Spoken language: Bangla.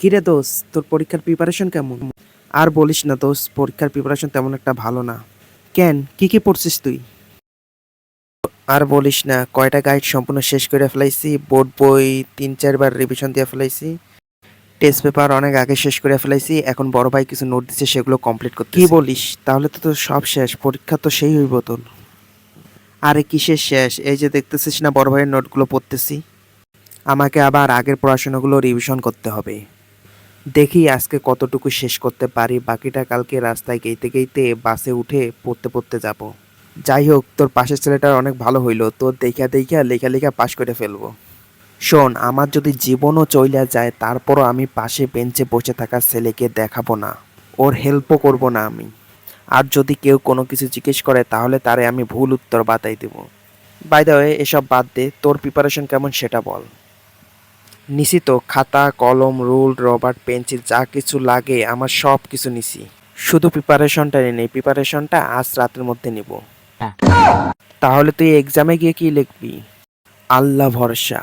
কিরে দোস্ত, তোর পরীক্ষার প্রিপারেশন কেমন? আর বলিস না দোস্ত, পরীক্ষার প্রিপারেশন তেমন একটা ভালো না। কেন, কি কি পড়ছিস তুই? আর বলিস না, কয়টা গাইড সম্পূর্ণ শেষ করে ফেলাইছি, বোর্ড বই 3-4 বার রিভিশন দিয়ে ফেলাইছি, টেস্ট পেপার অনেক আগে শেষ করে ফেলাইছি, এখন বড় ভাই কিছু নোট দিচ্ছে সেগুলো কমপ্লিট করতে। কি বলিস, তাহলে তো তোর সব শেষ, পরীক্ষা তো সেই হইব তোর। আরে কিসের শেষ, এই যে দেখতেছিস না বড় ভাইয়ের নোটগুলো পড়তেছি। আমাকে আবার আগের পড়াশোনাগুলো রিভিশন করতে হবে। দেখি আজকে কতটুকু শেষ করতে পারি, বাকিটা কালকে রাস্তায় গেইতে গেইতে বাসে উঠে পড়তে পড়তে যাব। যাই হোক, তোর পাশের ছেলেটার অনেক ভালো হইলো, তোর দেখা দেখা লেখা লেখা পাশ করে ফেলবো। শোন, আমার যদি জীবনও চইলা যায় তারপরও আমি পাশে বেঞ্চে বসে থাকা ছেলেকে দেখাবো না, ওর হেল্পও করব না আমি। আর যদি কেউ কোনো কিছু জিজ্ঞেস করে তাহলে তারে আমি ভুল উত্তর বাতাই দেব। বাই দ্য ওয়ে, এসব বাদ দে, তোর প্রিপারেশন কেমন সেটা বল। নিছি তো, খাতা কলম রুল রবার পেন্সিল যা কিছু লাগে আমার সব কিছু নিছি। শুধু প্রিপারেশনটা নেই, প্রিপারেশনটা আজ রাতের মধ্যে নিব। তাহলে তুই এক্সামে গিয়ে কি লিখবি? আল্লাহ ভরসা।